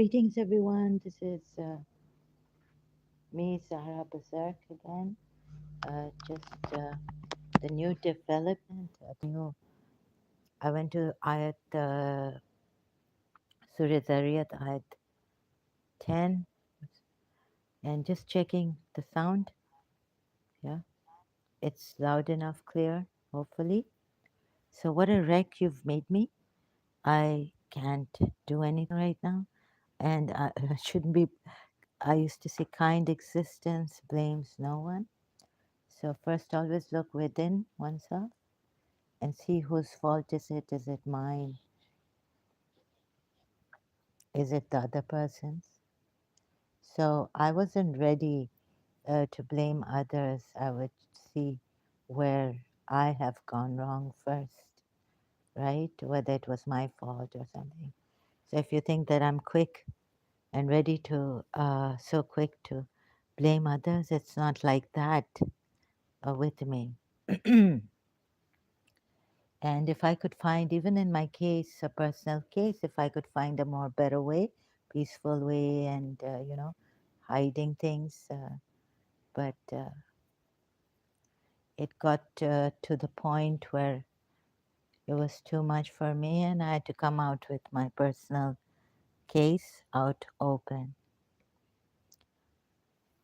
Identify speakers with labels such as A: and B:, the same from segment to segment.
A: Greetings, everyone. This is me, Zahra Bazark, again. Just the new development, the new. I went to Ayat Surah Dhariyat, Ayat 10, and just checking the sound. Yeah, it's loud enough, clear, hopefully. So, what a wreck you've made me. I can't do anything right now, and I shouldn't be. I used to say, kind existence blames no one. So first, always look within oneself and see whose fault is it. Is it mine? Is it the other person's? So I wasn't ready to blame others. I would see where I have gone wrong first, right? Whether it was my fault or something. So if you think that I'm quick and ready to, so quick to blame others, it's not like that with me. And if I could find, even in my case, a personal case, if I could find a more better way, peaceful way, and hiding things, but it got to the point where it was too much for me, and I had to come out with my personal case out open.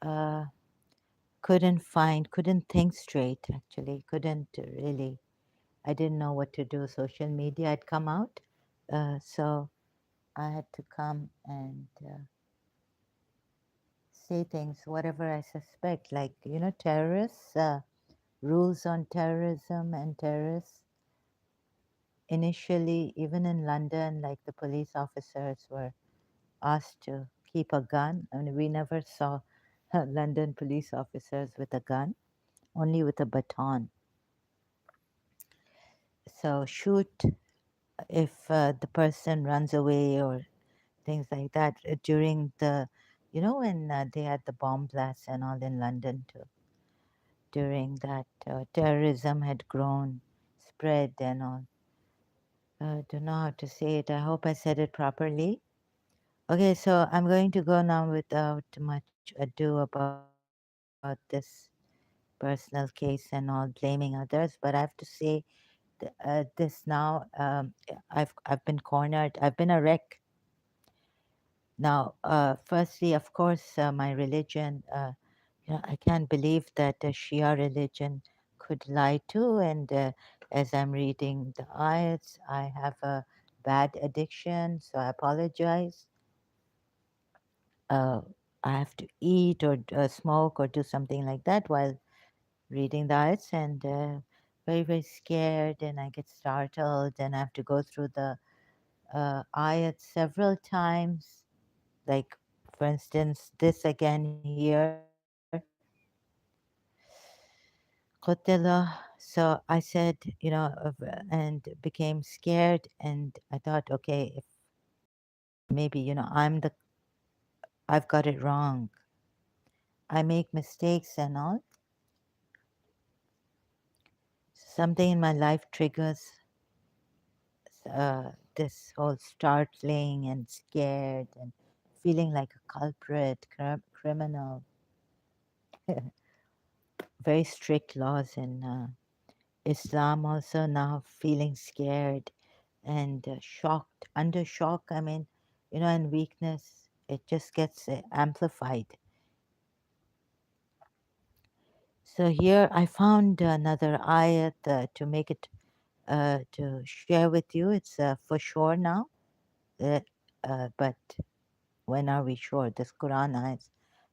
A: Uh, couldn't think straight. Actually, couldn't really. I didn't know what to do. Social media had come out, so I had to come and say things, whatever I suspect, like, terrorists, rules on terrorism and terrorists. Initially, even in London, like the police officers were asked to keep a gun. I mean, we never saw London police officers with a gun, only with a baton. So shoot if the person runs away or things like that during the, when they had the bomb blasts and all in London too. During that terrorism had grown, spread, and all. Don't know how to say it. I hope I said it properly. Okay, so I'm going to go now without much ado about this personal case and all blaming others. But I have to say this now. I've been cornered. I've been a wreck. Now, firstly, of course, my religion. I can't believe that a Shia religion could lie too. And as I'm reading the ayats, I have a bad addiction, so I apologize. Uh, I have to eat or smoke or do something like that while reading the ayats, and very, very scared, and I get startled, and I have to go through the ayats several times. Like, for instance, this again here. Qutila. So I said, and became scared, and I thought, okay, if maybe, I've got it wrong. I make mistakes and all. Something in my life triggers this whole startling and scared and feeling like a culprit, criminal. Very strict laws in Islam, also now feeling scared and shocked, under shock. I mean, and weakness, it just gets amplified. So here I found another ayat to make it to share with you. It's for sure now, uh, but when are we sure? This Quran ayats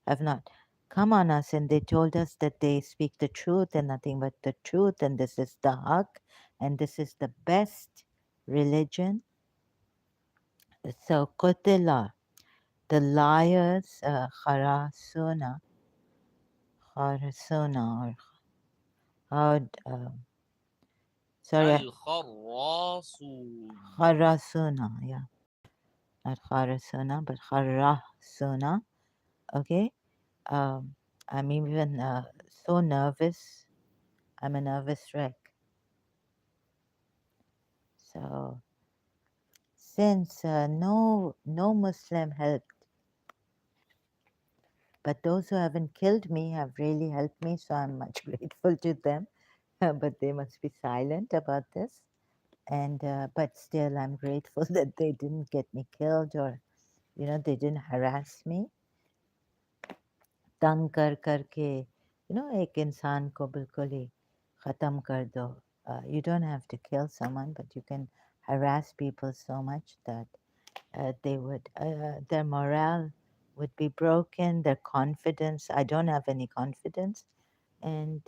A: have not come on us, and they told us that they speak the truth and nothing but the truth, and this is the haq, and this is the best religion. So qutila, the liars, kharasuna, or how, sorry,
B: الخراصون.
A: kharasuna, yeah, not kharasuna, but kharasuna. Okay, I'm even so nervous. I'm a nervous wreck. So since no Muslim helped, but those who haven't killed me have really helped me, so I'm much grateful to them. But they must be silent about this. And but still, I'm grateful that they didn't get me killed, or they didn't harass me. तंग कर करके एक इंसान को बिल्कुल ही ख़त्म कर दो. You don't have to kill someone, but you can harass people so much that they would their morale would be broken, their confidence. I don't have any confidence, and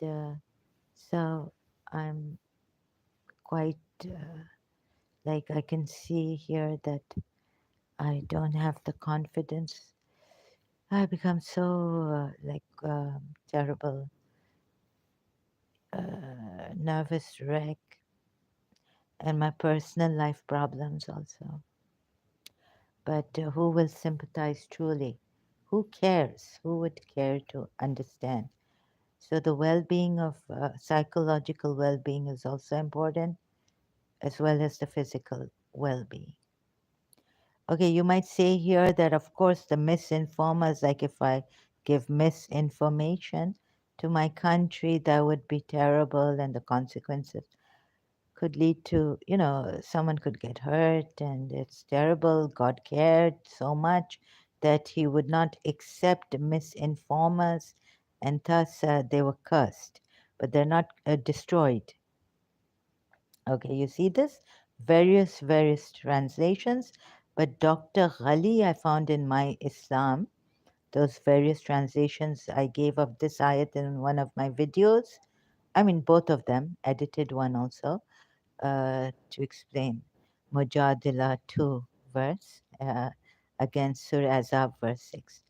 A: so I'm quite like I can see here that I don't have the confidence. I become so terrible, nervous wreck, and my personal life problems also. But who will sympathize truly? Who cares? Who would care to understand? So the well-being of psychological well-being is also important, as well as the physical well-being. Okay, you might say here that of course the misinformers, like if I give misinformation to my country, that would be terrible, and the consequences could lead to, someone could get hurt, and it's terrible. God cared so much that He would not accept misinformers, and thus they were cursed. But they're not destroyed. Okay, you see this? Various translations. But Dr. Ghali, I found in my Islam, those various translations I gave of this ayat in one of my videos. I mean, both of them, edited one also to explain Mujadila 2 verse against Surah Azab verse 6.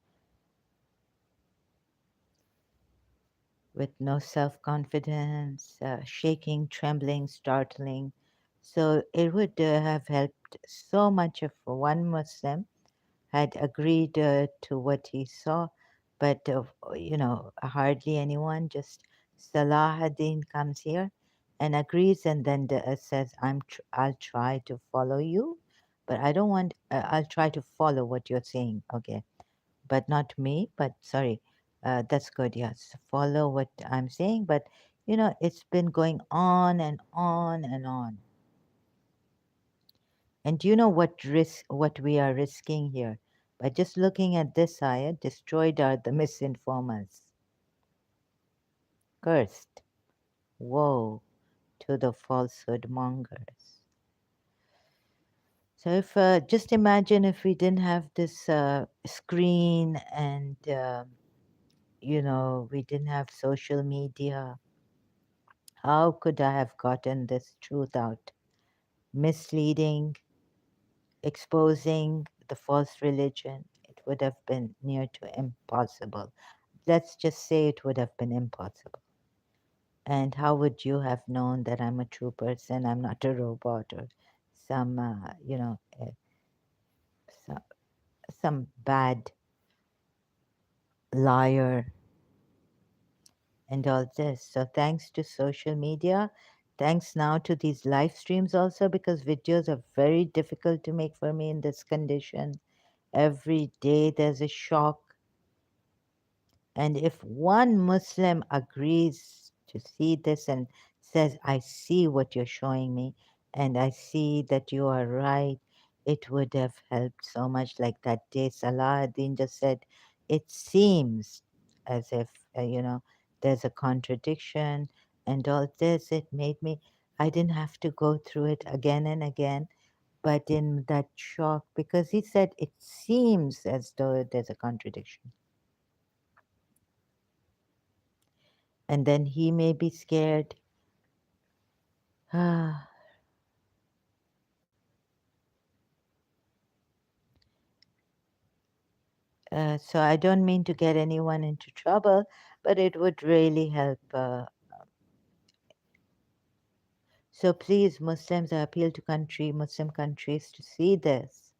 A: With no self confidence, shaking, trembling, startling. So it would have helped so much if one Muslim had agreed to what he saw, but hardly anyone. Just Salahuddin comes here and agrees, and then says, I'll try to follow you, but I don't want. I'll try to follow what you're saying, okay, but not me. But sorry, that's good. Yes, follow what I'm saying, but it's been going on and on and on. And do you know what we are risking here? By just looking at this ayah, destroyed are the misinformers. Cursed. Woe to the falsehood mongers. So if just imagine if we didn't have this screen, and we didn't have social media, how could I have gotten this truth out? Misleading, exposing the false religion, it would have been near to impossible. Let's just say it would have been impossible. And how would you have known that I'm a true person? I'm not a robot or some, some, some bad liar and all this. So, thanks to social media, thanks now to these live streams also, because videos are very difficult to make for me in this condition. Every day there's a shock. And if one Muslim agrees to see this and says, I see what you're showing me, and I see that you are right, it would have helped so much. Like that day, Salahuddin just said, it seems as if, there's a contradiction and all this. It made me, I didn't have to go through it again and again, but in that shock, because he said, it seems as though there's a contradiction. And then he may be scared. Ah, so I don't mean to get anyone into trouble, but it would really help. So please, Muslims, I appeal to Muslim countries to see this.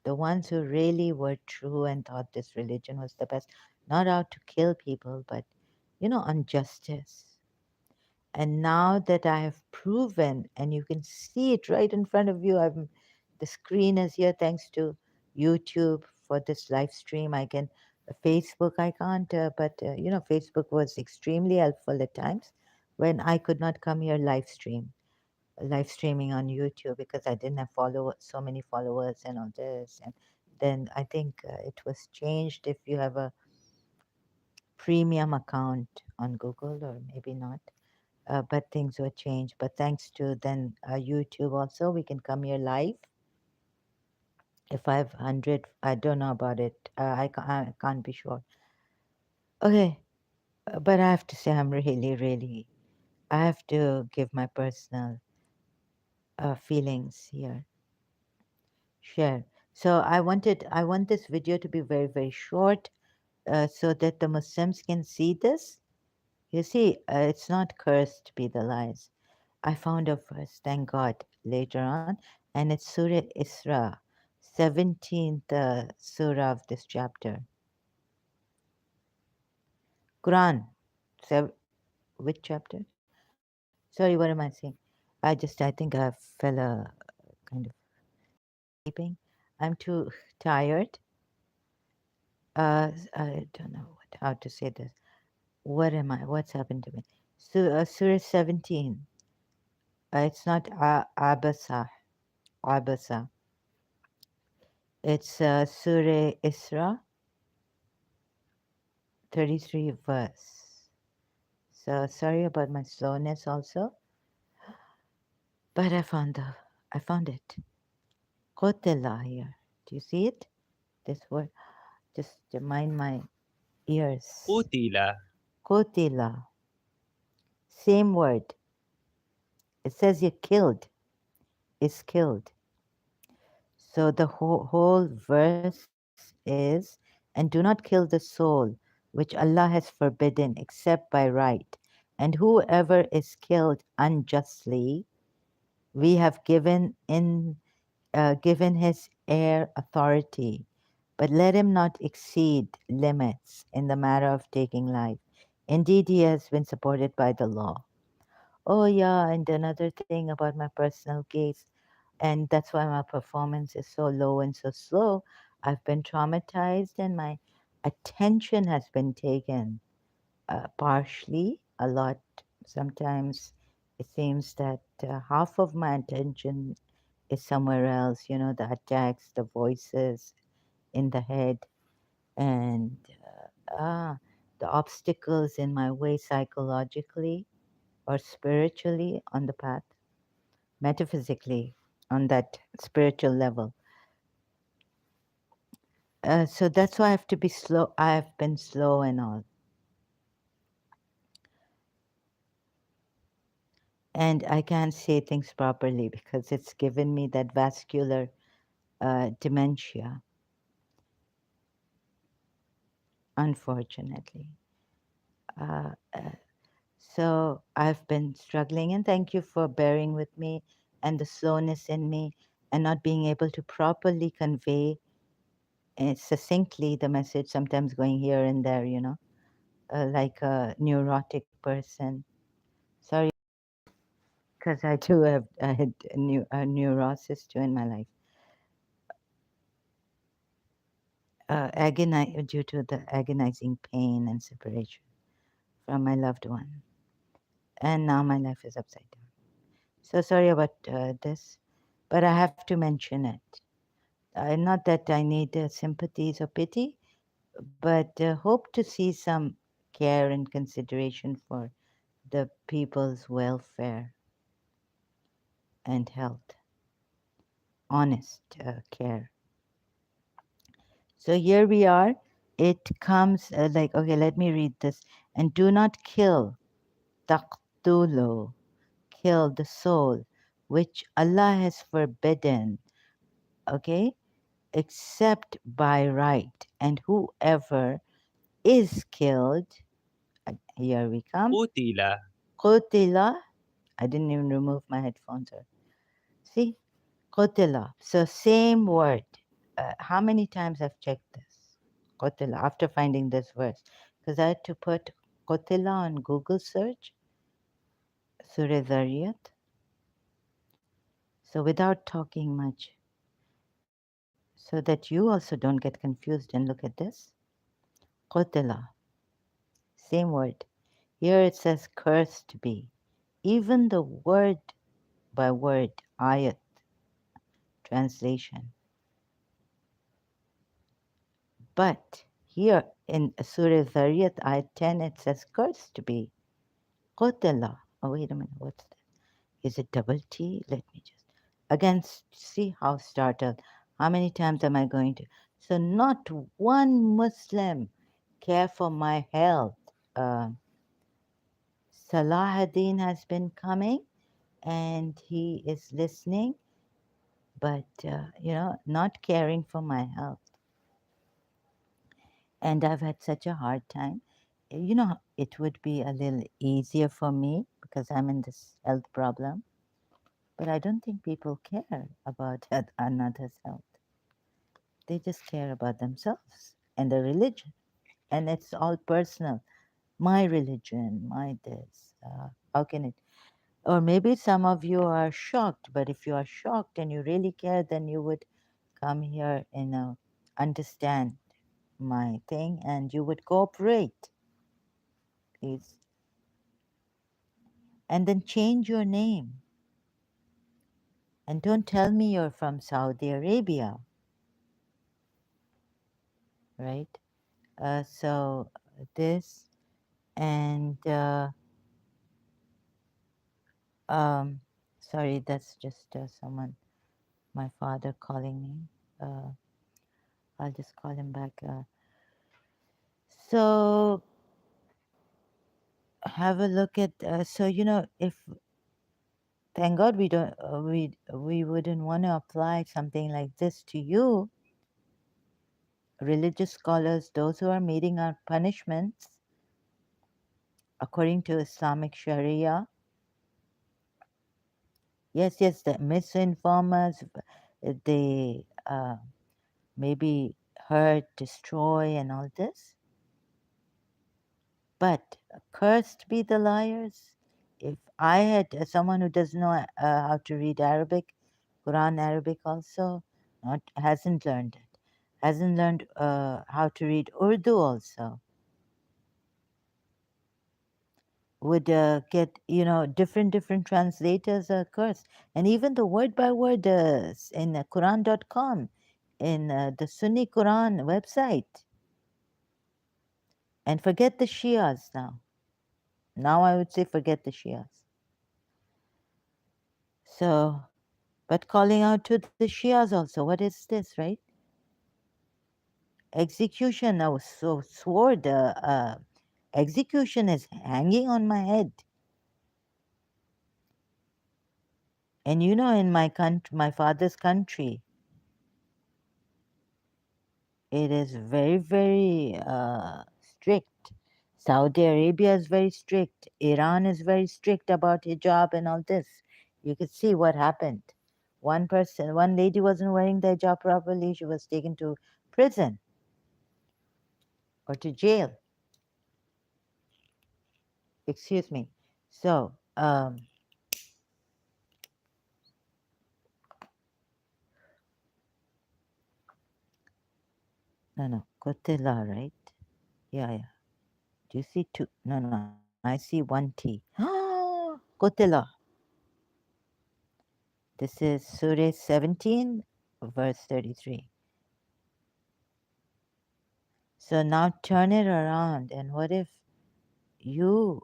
A: The ones who really were true and thought this religion was the best, not out to kill people, but on justice. And now that I have proven, and you can see it right in front of you, the screen is here thanks to YouTube for this live stream. I can, Facebook, I can't, Facebook was extremely helpful at times when I could not come here live streaming on YouTube because I didn't have so many followers and all this. And then I think it was changed if you have a premium account on Google, or maybe not, but things were changed. But thanks to then YouTube also, we can come here live. If I have 100, I don't know about it. I can't be sure. Okay, but I have to say, I'm really, really, I have to give my personal feelings here. Share. So I want this video to be very, very short, so that the Muslims can see this. You see, it's not cursed be the lies. I found a verse, thank God, later on, and it's Surah Isra, 17th surah of this chapter. Quran, sev- which chapter? Sorry, what am I saying? I think I fell kind of sleeping. I'm too tired. I don't know how to say this. What am I? What's happened to me? Surah 17. It's not Abasa. It's Surah Isra, 33 verse. So sorry about my slowness also, but I found it. Kotela here. Do you see it? This word. Just mind my ears.
B: قُتِلَ.
A: Kotila. Same word. It says you're killed. Is killed. So the whole verse is, and do not kill the soul which Allah has forbidden except by right. And whoever is killed unjustly, we have given his heir authority, but let him not exceed limits in the matter of taking life. Indeed, he has been supported by the law. Oh, yeah, and another thing about my personal case, and that's why my performance is so low and so slow. I've been traumatized, and my attention has been taken partially, a lot. Sometimes it seems that half of my attention is somewhere else, the attacks, the voices in the head, and the obstacles in my way psychologically or spiritually on the path, metaphysically on that spiritual level. So that's why I have to be slow. I have been slow and all. And I can't say things properly because it's given me that vascular dementia, unfortunately. Uh, uh, so I've been struggling, and thank you for bearing with me and the slowness in me and not being able to properly convey succinctly the message, sometimes going here and there, like a neurotic person. Sorry, because I had a neurosis too in my life. Due to the agonizing pain and separation from my loved one. And now my life is upside down. So sorry about this, but I have to mention it. Not that I need sympathies or pity, but hope to see some care and consideration for the people's welfare and health. Honest care. So here we are. It comes like, okay, let me read this. And do not kill, taqtulu, kill the soul, which Allah has forbidden, okay, except by right. And whoever is killed, here we come,
B: قُتِلَ.
A: qutila, I didn't even remove my headphones. See, qutila. So same word. How many times I've checked this? Qutila, after finding this verse. Because I had to put qutila on Google search. Surah Dhariyat. So without talking much, so that you also don't get confused and look at this. Qutila, same word. Here it says cursed be. Even the word by word ayat translation. But here in Surah Dhariyat ayat 10 it says cursed be. Qutila. Oh wait a minute, what's that? Is it double T? Let me just again see how startled. How many times am I going to? So not one Muslim care for my health. Uh, Salahuddin has been coming and he is listening, but not caring for my health. And I've had such a hard time. It would be a little easier for me because I'm in this health problem, but I don't think people care about another's health. They just care about themselves and their religion, and it's all personal. My religion, my this. How can it? Or maybe some of you are shocked, but if you are shocked and you really care, then you would come here and understand my thing and you would cooperate, please. And then change your name. And don't tell me you're from Saudi Arabia, right? So this and um, sorry, that's just someone, my father calling me. Uh, I'll just call him back. So have a look at. So if thank God we don't we wouldn't want to apply something like this to you, religious scholars, those who are meeting our punishments according to Islamic Sharia. Yes, yes, the misinformers, they maybe hurt, destroy, and all this. But cursed be the liars. If I had someone who doesn't know how to read Arabic, Quran Arabic also, not hasn't learned it, hasn't learned how to read Urdu also, would get different translators curse, and even the word by word in Quran.com, in the Sunni Quran website, and forget the Shias now. Now I would say forget the Shias. So, but calling out to the Shias also. What is this, right? Execution. Now, so sword. Execution is hanging on my head. And in my country, my father's country, it is very, very strict. Saudi Arabia is very strict. Iran is very strict about hijab and all this. You could see what happened. One lady wasn't wearing the hijab properly. She was taken to prison or to jail. Excuse me. So, no, no, Kotila, right? Yeah, yeah. Do you see two? No, no, I see one T. Kotila. This is Surah 17, verse 33. So now turn it around. And what if you,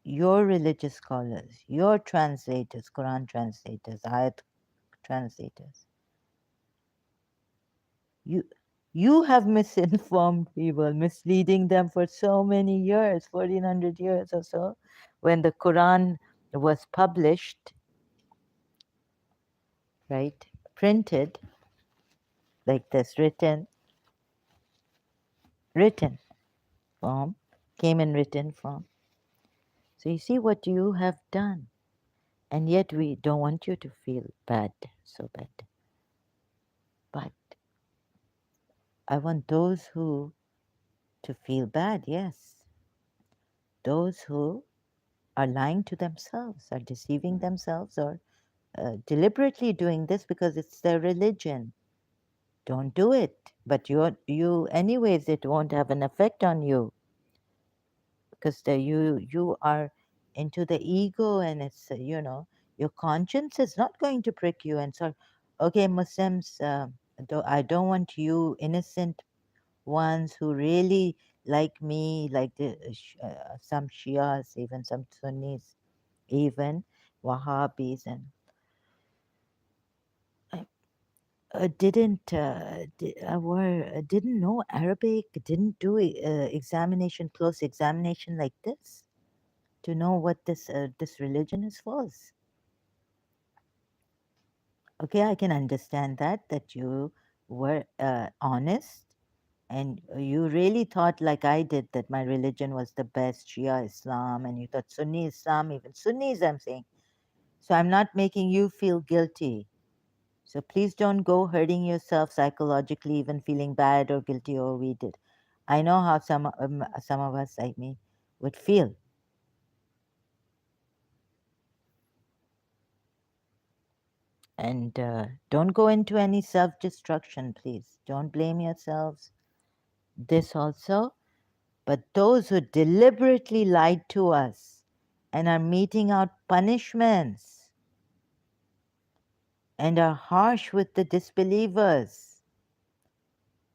A: your religious scholars, your translators, Quran translators, Ayat translators, you you have misinformed people, misleading them for so many years, 1400 years or so, when the Quran was published, right? Printed like this, written form, came in written form. So you see what you have done. And yet we don't want you to feel bad, so bad. But I want those who to feel bad, yes. Those who are lying to themselves, are deceiving themselves, or deliberately doing this because it's their religion. Don't do it. But you anyways, it won't have an effect on you because you are into the ego, and it's your conscience is not going to prick you. And so, okay, Muslims, I don't want you innocent ones who really like me, like some Shias, even some Sunnis, even Wahhabis, and uh, didn't know Arabic, didn't do close examination like this to know what this religion is false. Okay, I can understand that you were honest, and you really thought like I did that my religion was the best, Shia Islam, and you thought Sunni Islam, even Sunnis, I'm saying. So I'm not making you feel guilty. So please don't go hurting yourself psychologically, even feeling bad or guilty. Oh, we did. I know how some of us like me would feel. And don't go into any self destruction, please. Don't blame yourselves. This also. But those who deliberately lied to us and are meting out punishments and are harsh with the disbelievers,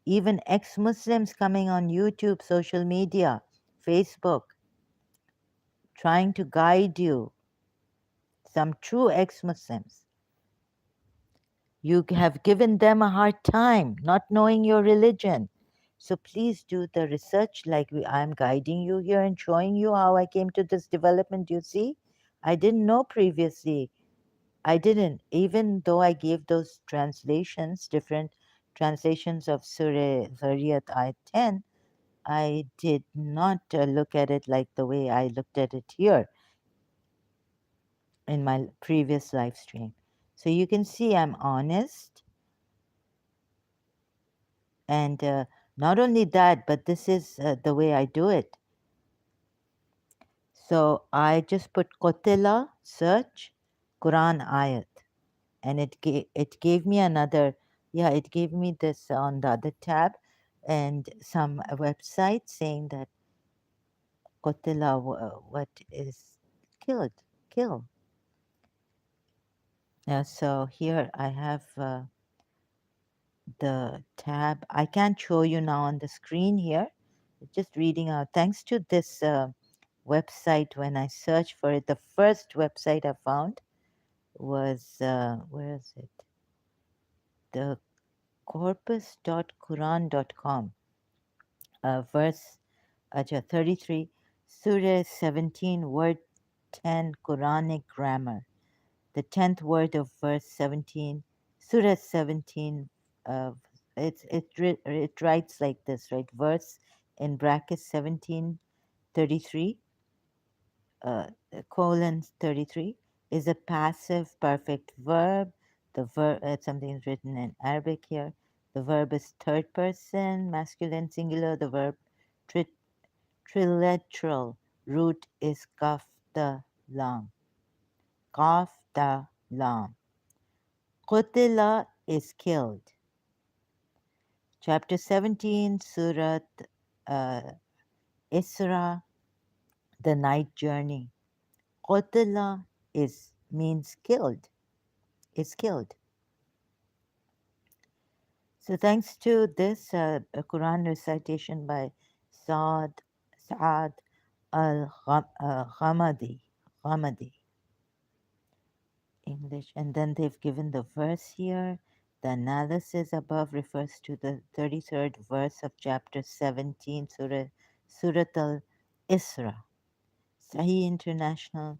A: even ex Muslims coming on YouTube, social media, Facebook, trying to guide you, some true ex Muslims. You have given them a hard time not knowing your religion. So please do the research like I'm guiding you here and showing you how I came to this development. You see, I didn't know previously. I didn't, even though I gave those translations, different translations of Surah Dhariyat Ayat 10, I did not look at it like the way I looked at it here in my previous live stream. So you can see I'm honest. And not only that, but this is the way I do it. So I just put Qotila search Quran ayat, and it gave me another, yeah, it gave me this on the other tab, and some website saying that Qotila, what is killed, kill. So here I have the tab. I can't show you now on the screen here. Just reading out. Thanks to this website, when I searched for it, the first website I found was, where is it? The corpus.quran.com, verse 33, Surah 17, word 10, Quranic grammar. The 10th word of verse 17, Surah 17, uh, it writes like this, right? Verse in brackets 1733, uh, colon 33, is a passive perfect verb. The verb, something is written in Arabic here. The verb is third person, masculine singular. The verb tri- trilateral. Root is kaf da lam. Kaf da lam. Qutila is killed. Chapter 17, Surat uh, Isra, the night journey. Qutila is means killed. Is killed. So thanks to this Quran recitation by Saad al-Ghamadi, Ghamadi, English, and then they've given the verse here. The analysis above refers to the 33rd verse of chapter 17, Surat al-Isra. Sahih International,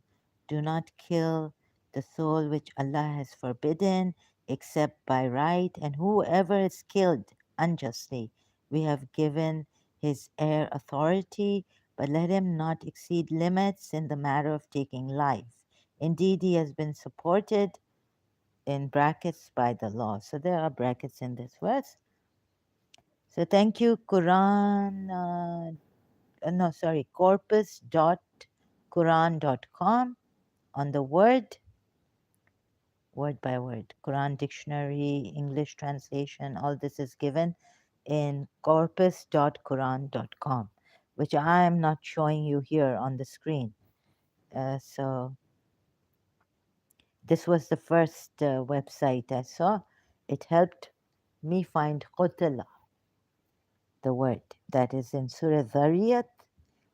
A: do not kill the soul which Allah has forbidden except by right, and whoever is killed unjustly, we have given his heir authority, but let him not exceed limits in the matter of taking life. Indeed, he has been supported in brackets by the law. So there are brackets in this verse. So thank you, Quran. No, sorry, corpus.quran.com. quran.com on the word by word. Quran dictionary, English translation, all this is given in corpus.quran.com, which I am not showing you here on the screen. So this was the first website I saw. It helped me find qutla, the word that is in Surah Dhariyat,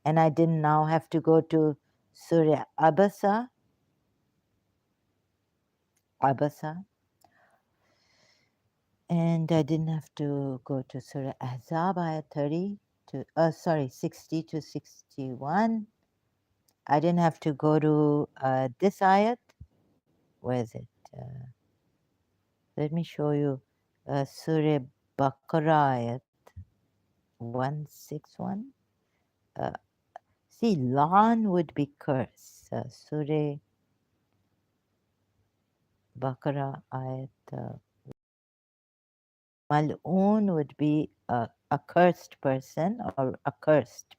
A: and I didn't now have to go to Surah Abasa, and I didn't have to go to Surah Ahzab, ayat 30 to, 60 to 61. I didn't have to go to this ayat. Where is it? Let me show you Surah Baqarah ayat 161. Uh, see, Lan would be curse. Surah Baqarah ayat Mal'un would be a cursed person or accursed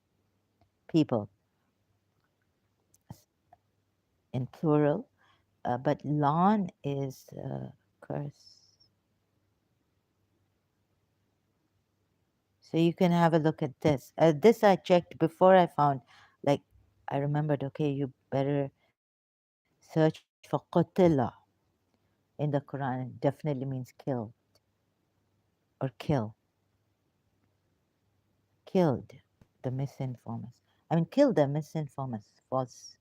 A: people in plural, but Lan is curse. So you can have a look at this. This I checked before I found, like, I remembered, okay, you better search for qutila in the Quran. It definitely means kill or kill, killed the misinformers. I mean, kill the misinformers, false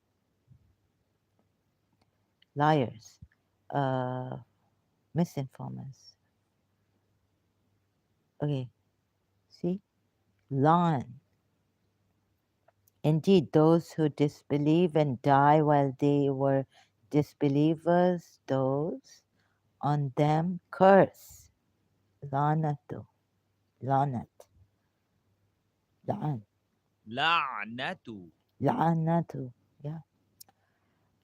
A: liars, uh, misinformers. Okay, see? Lan. Indeed, those who disbelieve and die while they were disbelievers, those on them curse. Lanatu. Lanat. La'an.
B: لعنة.
A: La'anatu. Yeah.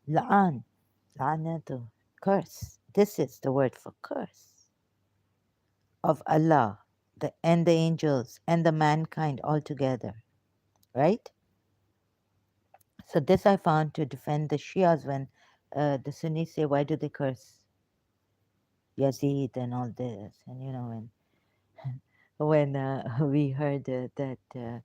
A: La'an. La'anatu. Curse. This is the word for curse. Of Allah and the angels and the mankind altogether. Right? So this I found to defend the Shias when the Sunnis say, why do they curse Yazid and all this? And you know, when we heard that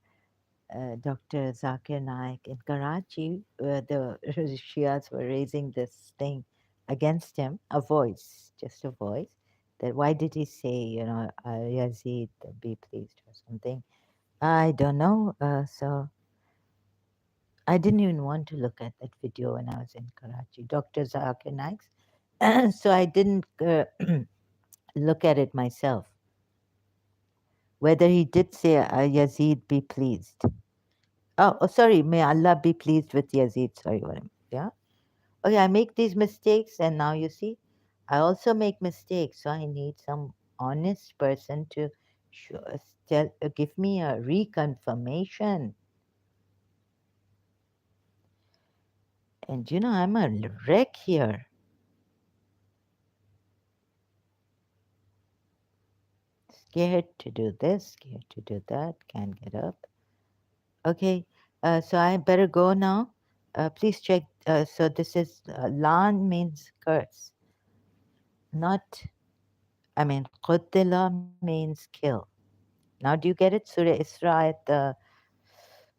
A: Dr. Zakir Naik in Karachi, the Shias were raising this thing against him, a voice, just a voice, that why did he say, Yazid, be pleased or something? I don't know. So I didn't even want to look at that video when I was in Karachi, Dr. Zakir Naik's. So I didn't look at it myself, whether he did say, Yazid, be pleased. Sorry, may Allah be pleased with Yazid. Sorry, what yeah? Okay, I make these mistakes, and now you see, I also make mistakes, so I need some honest person to give me a reconfirmation. And I'm a wreck here. Scared to do this, scared to do that, can't get up. Okay, so I better go now. Please check. So this is Lan means curse, not, I mean, qutila means kill. Now, do you get it? Surah Isra at the,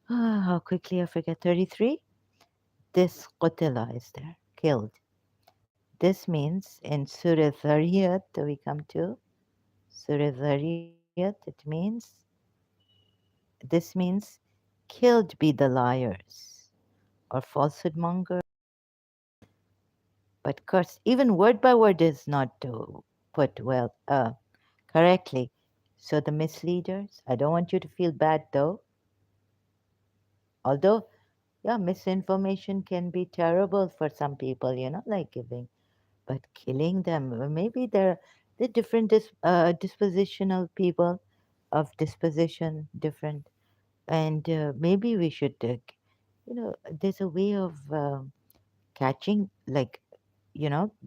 A: how quickly I forget, 33? This qutila is there, killed. This means in Surah Dhariyat, we come to Surah Dhariyat, it means, this means killed be the liars or falsehood monger. But curse, even word by word is not put well, correctly. So the misleaders, I don't want you to feel bad though. Although, yeah, misinformation can be terrible for some people, like giving, but killing them, maybe they're different dispositional people of disposition, different, and maybe we should, there's a way of catching, like,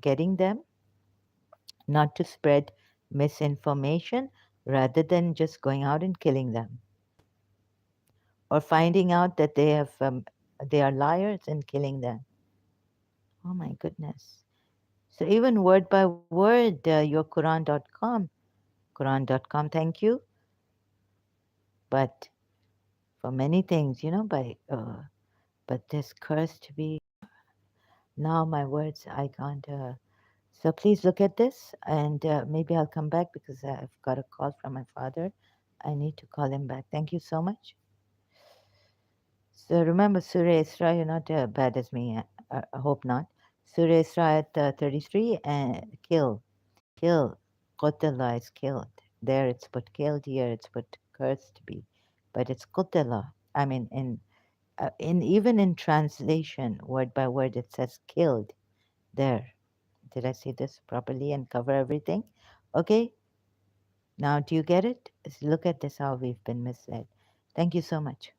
A: getting them not to spread misinformation rather than just going out and killing them or finding out that they have They are liars and killing them. Oh my goodness. So even word by word, your Quran.com, Quran.com, thank you. But for many things, but this curse to be, now my words, I can't. So please look at this, and maybe I'll come back because I've got a call from my father. I need to call him back. Thank you so much. So remember, Surah Isra, you're not bad as me. I hope not. Surah Isra at 33, and kill. Qutala is killed. There it's put killed, here it's put cursed to be. But it's qutala. I mean, in even in translation, word by word, it says killed. There. Did I say this properly and cover everything? Okay, now do you get it? Look at this, how we've been misled. Thank you so much.